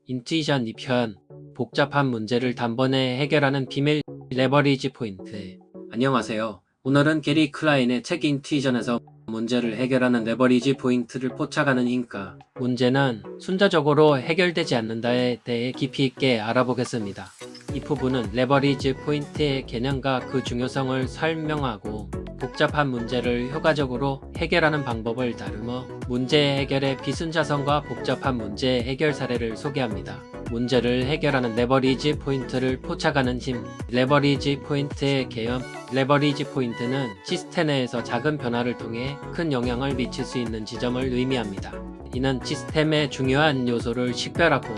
인투이션 2편 복잡한 문제를 단번에 해결하는 비밀 레버리지 포인트. 안녕하세요. 오늘은 게리 클라인의 책 인투이션에서 문제를 해결하는 레버리지 포인트를 포착하는 힘과 문제는 순차적으로 해결되지 않는다에 대해 깊이 있게 알아보겠습니다. 이 부분은 레버리지 포인트의 개념과 그 중요성을 설명하고 복잡한 문제를 효과적으로 해결하는 방법을 다루며 문제 해결의 비순차성과 복잡한 문제 해결 사례를 소개합니다. 문제를 해결하는 레버리지 포인트를 포착하는 힘. 레버리지 포인트의 개념. 레버리지 포인트는 시스템 내에서 작은 변화를 통해 큰 영향을 미칠 수 있는 지점을 의미합니다. 이는 시스템의 중요한 요소를 식별하고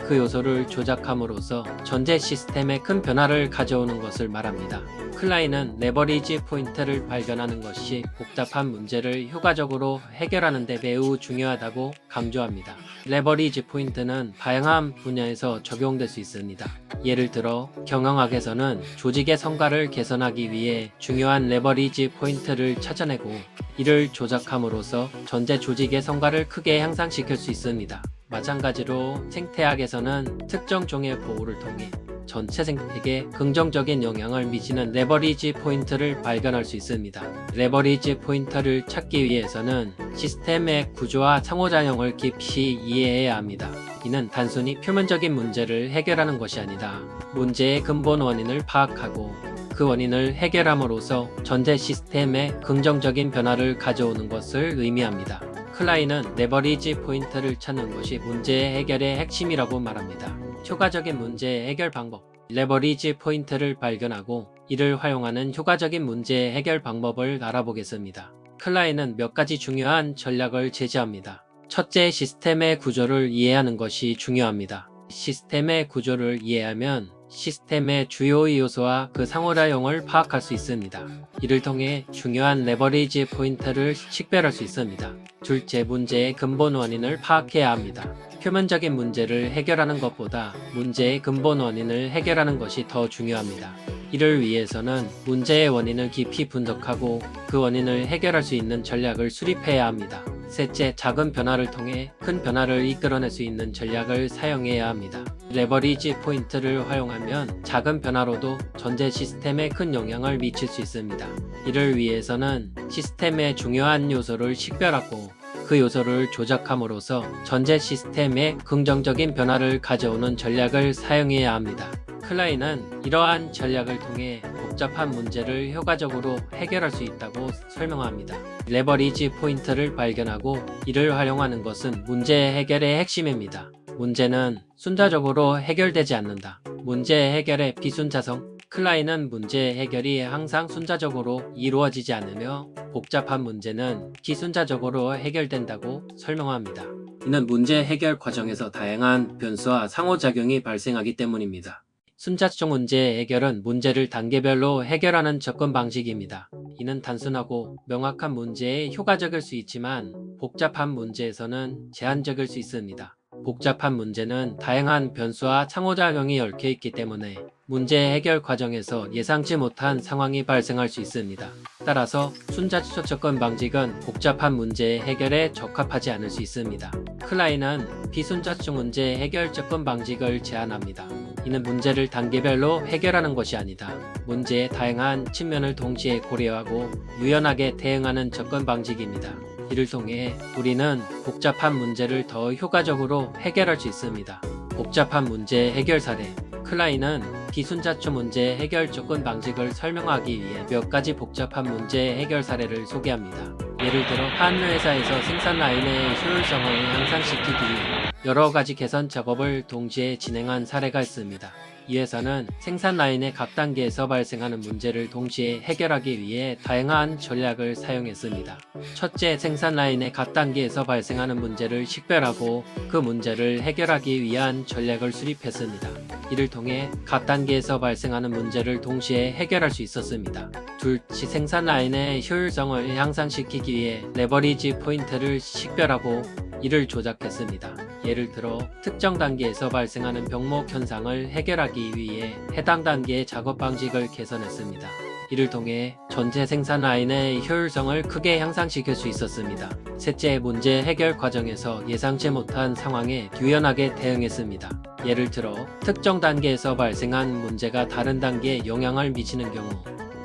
그 요소를 조작함으로써 전체 시스템에 큰 변화를 가져오는 것을 말합니다. 클라인은 레버리지 포인트를 발견하는 것이 복잡한 문제를 효과적으로 해결하는 데 매우 중요하다고 강조합니다. 레버리지 포인트는 다양한 분야에서 적용될 수 있습니다. 예를 들어 경영학에서는 조직의 성과를 개선하기 위해 중요한 레버리지 포인트를 찾아내고 이를 조작함으로써 전체 조직의 성과를 크게 향상시킬 수 있습니다. 마찬가지로 생태학에서는 특정 종의 보호를 통해 전체 생태계에 긍정적인 영향을 미치는 레버리지 포인트를 발견할 수 있습니다. 레버리지 포인트를 찾기 위해서는 시스템의 구조와 상호작용을 깊이 이해해야 합니다. 이는 단순히 표면적인 문제를 해결하는 것이 아니다. 문제의 근본 원인을 파악하고 그 원인을 해결함으로써 전체 시스템에 긍정적인 변화를 가져오는 것을 의미합니다. 클라인은 레버리지 포인트를 찾는 것이 문제 해결의 핵심이라고 말합니다. 효과적인 문제 해결 방법. 레버리지 포인트를 발견하고 이를 활용하는 효과적인 문제 해결 방법을 알아보겠습니다. 클라인은 몇 가지 중요한 전략을 제시합니다. 첫째, 시스템의 구조를 이해하는 것이 중요합니다. 시스템의 구조를 이해하면 시스템의 주요 요소와 그 상호작용을 파악할 수 있습니다. 이를 통해 중요한 레버리지 포인트를 식별할 수 있습니다. 둘째, 문제의 근본 원인을 파악해야 합니다. 표면적인 문제를 해결하는 것보다 문제의 근본 원인을 해결하는 것이 더 중요합니다. 이를 위해서는 문제의 원인을 깊이 분석하고 그 원인을 해결할 수 있는 전략을 수립해야 합니다. 셋째, 작은 변화를 통해 큰 변화를 이끌어낼 수 있는 전략을 사용해야 합니다. 레버리지 포인트를 활용하면 작은 변화로도 전체 시스템에 큰 영향을 미칠 수 있습니다. 이를 위해서는 시스템의 중요한 요소를 식별하고 그 요소를 조작함으로써 전체 시스템에 긍정적인 변화를 가져오는 전략을 사용해야 합니다. 클라인은 이러한 전략을 통해 복잡한 문제를 효과적으로 해결할 수 있다고 설명합니다. 레버리지 포인트를 발견하고 이를 활용하는 것은 문제 해결의 핵심입니다. 문제는 순차적으로 해결되지 않는다. 문제 해결의 비순차성. 클라인은 문제 해결이 항상 순차적으로 이루어지지 않으며 복잡한 문제는 기순차적으로 해결된다고 설명합니다. 이는 문제 해결 과정에서 다양한 변수와 상호작용이 발생하기 때문입니다. 순차적 문제 해결은 문제를 단계별로 해결하는 접근 방식입니다. 이는 단순하고 명확한 문제에 효과적일 수 있지만 복잡한 문제에서는 제한적일 수 있습니다. 복잡한 문제는 다양한 변수와 상호작용이 얽혀 있기 때문에 문제 해결 과정에서 예상치 못한 상황이 발생할 수 있습니다. 따라서 순차적 접근 방식은 복잡한 문제 해결에 적합하지 않을 수 있습니다. 클라인은 비순차적 문제 해결 접근 방식을 제안합니다. 이는 문제를 단계별로 해결하는 것이 아니다. 문제의 다양한 측면을 동시에 고려하고 유연하게 대응하는 접근 방식입니다. 이를 통해 우리는 복잡한 문제를 더 효과적으로 해결할 수 있습니다. 복잡한 문제 해결 사례. 클라인은 비순차적 문제 해결 접근 방식을 설명하기 위해 몇 가지 복잡한 문제 해결 사례를 소개합니다. 예를 들어 한 회사에서 생산 라인의 효율성을 향상시키기 위해 여러 가지 개선 작업을 동시에 진행한 사례가 있습니다. 이 회사는 생산 라인의 각 단계에서 발생하는 문제를 동시에 해결하기 위해 다양한 전략을 사용했습니다. 첫째, 생산 라인의 각 단계에서 발생하는 문제를 식별하고 그 문제를 해결하기 위한 전략을 수립했습니다. 이를 통해 각 단계에서 발생하는 문제를 동시에 해결할 수 있었습니다. 둘째, 생산 라인의 효율성을 향상시키기 위해 레버리지 포인트를 식별하고 이를 조작했습니다. 예를 들어 특정 단계에서 발생하는 병목 현상을 해결하기 위해 해당 단계의 작업 방식을 개선했습니다. 이를 통해 전체 생산 라인의 효율성을 크게 향상시킬 수 있었습니다. 셋째, 문제 해결 과정에서 예상치 못한 상황에 유연하게 대응했습니다. 예를 들어 특정 단계에서 발생한 문제가 다른 단계에 영향을 미치는 경우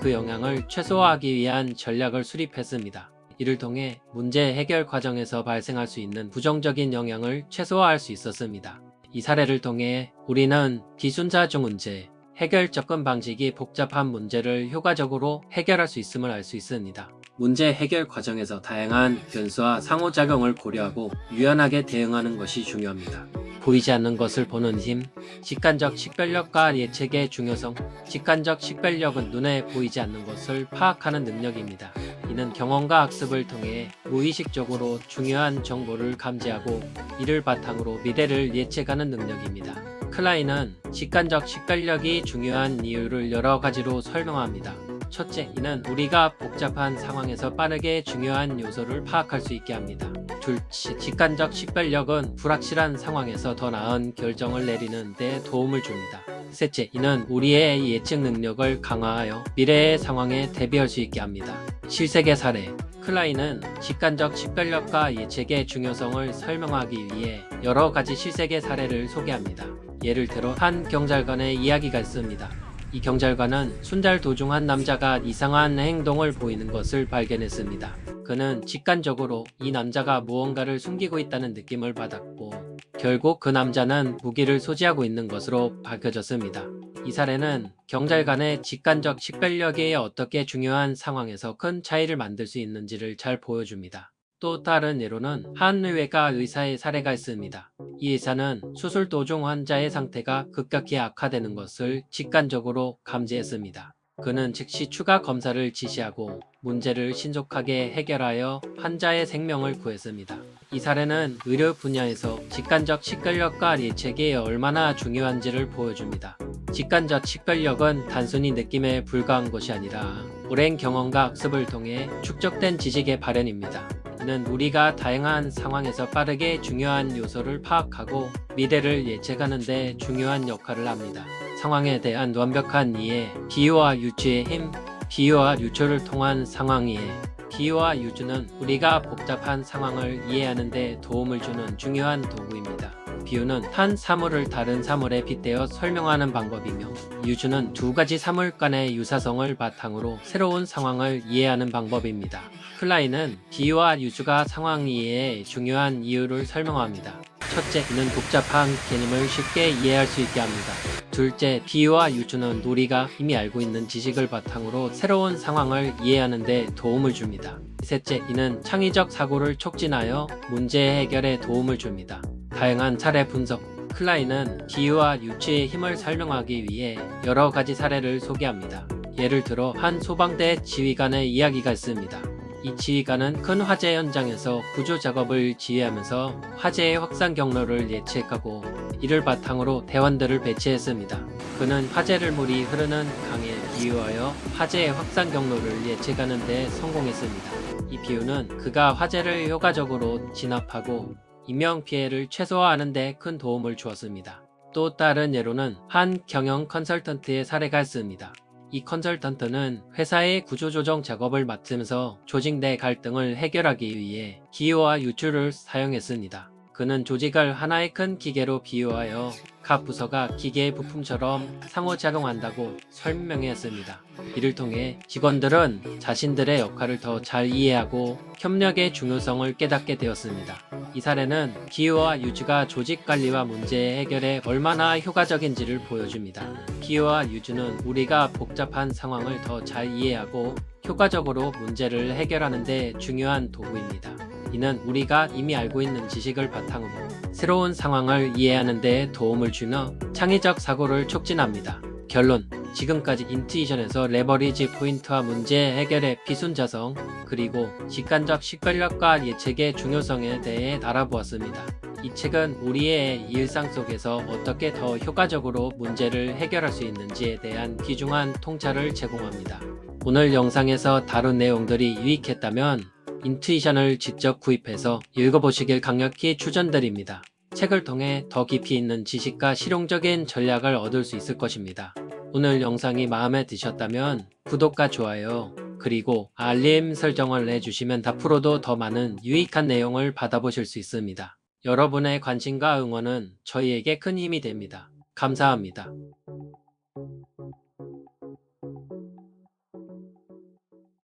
그 영향을 최소화하기 위한 전략을 수립했습니다. 이를 통해 문제 해결 과정에서 발생할 수 있는 부정적인 영향을 최소화할 수 있었습니다. 이 사례를 통해 우리는 비순자중 문제 해결 접근 방식이 복잡한 문제를 효과적으로 해결할 수 있음을 알 수 있습니다. 문제 해결 과정에서 다양한 변수와 상호작용을 고려하고 유연하게 대응하는 것이 중요합니다. 보이지 않는 것을 보는 힘, 직관적 식별력과 예측의 중요성. 직관적 식별력은 눈에 보이지 않는 것을 파악하는 능력입니다. 이는 경험과 학습을 통해 무의식적으로 중요한 정보를 감지하고 이를 바탕으로 미래를 예측하는 능력입니다. 클라인은 직관적 식별력이 중요한 이유를 여러 가지로 설명합니다. 첫째, 이는 우리가 복잡한 상황에서 빠르게 중요한 요소를 파악할 수 있게 합니다. 둘째, 직관적 식별력은 불확실한 상황에서 더 나은 결정을 내리는 데 도움을 줍니다. 셋째, 이는 우리의 예측 능력을 강화하여 미래의 상황에 대비할 수 있게 합니다. 실생의 사례. 클라인은 직관적 식별력과 예측의 중요성을 설명하기 위해 여러 가지 실생의 사례를 소개합니다. 예를 들어 한 경찰관의 이야기가 있습니다. 이 경찰관은 순찰 도중 한 남자가 이상한 행동을 보이는 것을 발견했습니다. 그는 직관적으로 이 남자가 무언가를 숨기고 있다는 느낌을 받았고 결국 그 남자는 무기를 소지하고 있는 것으로 밝혀졌습니다. 이 사례는 경찰관의 직관적 식별력이 어떻게 중요한 상황에서 큰 차이를 만들 수 있는지를 잘 보여줍니다. 또 다른 예로는 한 의외과 의사의 사례가 있습니다. 이 의사는 수술 도중 환자의 상태가 급격히 악화되는 것을 직관적으로 감지했습니다. 그는 즉시 추가 검사를 지시하고 문제를 신속하게 해결하여 환자의 생명을 구했습니다. 이 사례는 의료 분야에서 직관적 식별력과 예측이 얼마나 중요한지를 보여줍니다. 직관적 식별력은 단순히 느낌에 불과한 것이 아니라 오랜 경험과 학습을 통해 축적된 지식의 발현입니다. 이는 우리가 다양한 상황에서 빠르게 중요한 요소를 파악하고 미래를 예측하는 데 중요한 역할을 합니다. 상황에 대한 완벽한 이해, 비유와 유추의 힘. 비유와 유추를 통한 상황 이해. 비유와 유추는 우리가 복잡한 상황을 이해하는 데 도움을 주는 중요한 도구입니다. 비유는 한 사물을 다른 사물에 빗대어 설명하는 방법이며 유추는 두 가지 사물 간의 유사성을 바탕으로 새로운 상황을 이해하는 방법입니다. 클라인은 비유와 유추가 상황 이해의 중요한 이유를 설명합니다. 첫째, 이는 복잡한 개념을 쉽게 이해할 수 있게 합니다. 둘째, 비유와 유추는 우리가 이미 알고 있는 지식을 바탕으로 새로운 상황을 이해하는 데 도움을 줍니다. 셋째, 이는 창의적 사고를 촉진하여 문제 해결에 도움을 줍니다. 다양한 사례 분석. 클라인은 비유와 유추의 힘을 설명하기 위해 여러 가지 사례를 소개합니다. 예를 들어 한 소방대 지휘관의 이야기가 있습니다. 이 지휘관은 큰 화재 현장에서 구조 작업을 지휘하면서 화재의 확산 경로를 예측하고 이를 바탕으로 대원들을 배치했습니다. 그는 화재를 물이 흐르는 강에 비유하여 화재의 확산 경로를 예측하는 데 성공했습니다. 이 비유는 그가 화재를 효과적으로 진압하고 인명피해를 최소화하는 데 큰 도움을 주었습니다. 또 다른 예로는 한 경영 컨설턴트의 사례가 있습니다. 이 컨설턴트는 회사의 구조조정 작업을 맡으면서 조직 내 갈등을 해결하기 위해 기호와 유추를 사용했습니다. 그는 조직을 하나의 큰 기계로 비유하여 각 부서가 기계의 부품처럼 상호작용한다고 설명했습니다. 이를 통해 직원들은 자신들의 역할을 더 잘 이해하고 협력의 중요성을 깨닫게 되었습니다. 이 사례는 기호와 유추가 조직 관리와 문제 해결에 얼마나 효과적인지를 보여줍니다. 기호와 유추는 우리가 복잡한 상황을 더 잘 이해하고 효과적으로 문제를 해결하는 데 중요한 도구입니다. 이는 우리가 이미 알고 있는 지식을 바탕으로 새로운 상황을 이해하는 데 도움을 주며 창의적 사고를 촉진합니다. 결론. 지금까지 인투이션에서 레버리지 포인트와 문제 해결의 비순자성 그리고 직관적 식별력과 예측의 중요성에 대해 알아보았습니다. 이 책은 우리의 일상 속에서 어떻게 더 효과적으로 문제를 해결할 수 있는지에 대한 귀중한 통찰을 제공합니다. 오늘 영상에서 다룬 내용들이 유익했다면 인투이션을 직접 구입해서 읽어보시길 강력히 추천드립니다. 책을 통해 더 깊이 있는 지식과 실용적인 전략을 얻을 수 있을 것입니다. 오늘 영상이 마음에 드셨다면 구독과 좋아요, 그리고 알림 설정을 해주시면 앞으로도 더 많은 유익한 내용을 받아보실 수 있습니다. 여러분의 관심과 응원은 저희에게 큰 힘이 됩니다. 감사합니다.